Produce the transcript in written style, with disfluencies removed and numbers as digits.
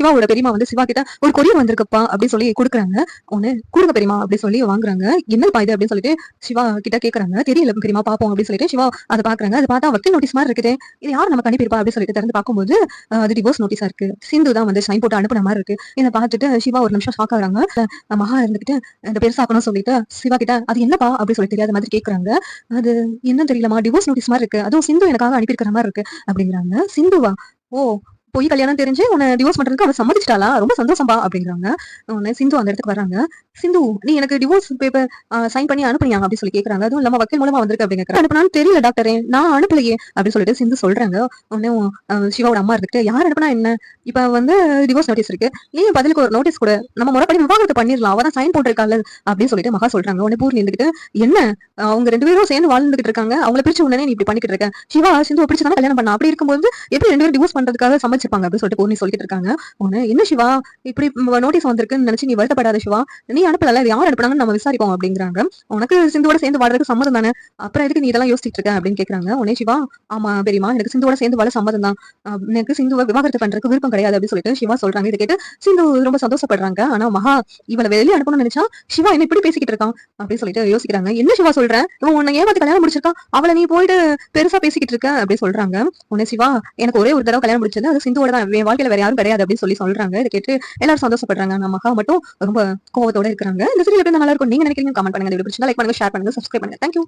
சிவாவோட பெரியமா வந்து சிவா கிட்ட ஒரு கொரியர் வந்திருக்குப்பா அப்படின்னு சொல்லி கொடுக்குறாங்க. ஒண்ணு கொடுங்க பெரியமா அப்படின்னு சொல்லி வாங்குறாங்க. என்னப்பா இது அப்படின்னு சொல்லிட்டு சிவா கிட்ட கேக்குறாங்க. தெரியல பெரியமா பாப்போம் அப்படின்னு சொல்லிட்டு சிவா அதை பாக்குறாங்க. அதை பார்த்தா வக்கீல் நோட்டீஸ் மாதிரி இருக்குது. இது யார் நமக்கு அனுப்பியிருப்பா அப்படின்னு சொல்லிட்டு திறந்து பார்க்கும்போது அது டிவோர்ஸ் நோட்டீஸா இருக்கு. சிந்து தான் வந்து சைன் போட்டு அனுப்புன மாதிரி இருக்கு. இதை பார்த்துட்டு சிவா ஒரு நிமிஷம் ஷாக் ஆகுறாங்க. மகா இருந்துகிட்டு இந்த பெருசாக்கணும் சொல்லிட்டு சிவா கிட்ட அது என்னப்பா அப்படின்னு சொல்லி தெரியாத மாதிரி கேக்குறாங்க. அது என்ன தெரியலமா டிவோர்ஸ் நோட்டீஸ் மாதிரி இருக்கு. அதுவும் சிந்து எனக்காக அனுப்பியிருக்கிற மாதிரி இருக்கு அப்படிங்கிறாங்க. சிந்துவா? ஓ, போய் கல்யாணம் தெரிஞ்சு உன்னை டிவோர்ஸ் பண்றதுக்கு அவ சம்மதிச்சிட்டாளா? ரொம்ப சந்தோஷம்பா அப்படிங்கிறாங்க. உடனே சிந்து அந்த இடத்துக்கு வராங்க. சிந்து, நீ எனக்கு டிவோர்ஸ் பேப்பர் சைன் பண்ணி அனுப்புனியா அப்படின்னு சொல்லி கேக்குறாங்க. அதுவும் இல்லாம வக்கீல் மூலமா வந்திருக்கு அப்படிங்கிற அனுப்பினான்னு தெரியல டாக்டரே, நான் அனுப்பலையே அப்படின்னு சொல்லிட்டு சிந்து சொல்றாங்க. உடனே சிவாவோட அம்மா இருந்துட்டு யார் அனுப்புனா என்ன, இப்ப வந்து டிவோர்ஸ் நோட்டீஸ் இருக்கு, நீ பதிலுக்கு ஒரு நோட்டீஸ் கூட நம்ம முறைப்படி விவாகரத்து பண்ணிடலாம், அவதான் சைன் போட்டிருக்காங்க அப்படின்னு சொல்லிட்டு மகா சொல்றாங்க. உடனே பூர்ணி இருந்துட்டு என்ன அவங்க 2 பேரும் சேர்ந்து வாழ்ந்துகிட்டு இருக்காங்க, அவங்கள பிரிச்சு உடனே நீ இப்படி பண்ணிக்கிட்டு இருக்க, சிவா சிந்து பிடிச்சதான கல்யாணம் பண்ணா, அப்படி இருக்கும்போது எப்படி 2 பேரும் டிவோர்ஸ் பண்றதுக்காக சமைச்சிருப்பாங்க அப்படின்னு சொல்லிட்டு பூர்ணி சொல்லிட்டு இருக்காங்க. உடனே என்ன சிவா இப்படி நோட்டீஸ் வந்திருக்குன்னு நினைச்சு நீ வருத்தப்படாத சிவா, நீ அனுப்பல, யார் அனுப்புனாங்கன்னு நம்ம விசாரிப்போம் அப்படிங்கிறாங்க. உனக்கு சிந்துவோட சேர்ந்து வாழறதுக்கு சம்மதம் தானே, அப்புறம் எதுக்கு நீ இதெல்லாம் யோசிச்சுட்டு இருக்க அப்படின்னு கேக்குறாங்க. உடனே சிவா ஆமா பெரியமா, எனக்கு சிந்துவோட சேர்ந்து வாழ சம்மதம் தான், எனக்கு சிந்துவை விவாகரத்து பண்றதுக்கு விருப்பம் கிடையாது அப்படின்னு சொல்லிட்டு சிவா சொல்றாங்க. இதை கேட்டு சிந்து ரொம்ப சந்தோஷப்படுறாங்க. ஆனா மகா இவளை வெளியே அனுப்பணும்னு நினைச்சா சிவா என்ன இப்படி பேசிக்கிட்டு இருக்கான் அப்படின்னு சொல்லிட்டு யோசிக்கிறாங்க. என்ன சிவா சொல்ற, இவன் உன்னை ஏமாத்தி கல்யாணம் முடிச்சிருக்கா, அவளை நீ போயிட்டு பெருசா பேசிக்கிட்டு இருக்க அப்படின்னு சொல்றாங்க. உடனே சிவா எனக்கு ஒரே ஒரு தடவை கல்யாணம் முடிச்சது, அது சிந்துவோட தான், என் வாழ்க்கையில வேற யாரும் கிடையாது அப்படின்னு சொல்லி சொல்றாங்க. இதை கேட்டு எல்லாரும் சந்தோஷப்படுறாங்க. நம்ம மகா மட்டும் ரொம்ப கோவத்தோட இருக்கிறாங்க. இந்த சீரியல் எப்படி நல்லா இருக்கும் நீங்க நினைக்கிறீங்க கமெண்ட் பண்ணுங்க. லைக் பண்ணுங்க, ஷேர் பண்ணுங்க, சப்ஸ்கிரைப் பண்ணுங்க. தேங்க்யூ.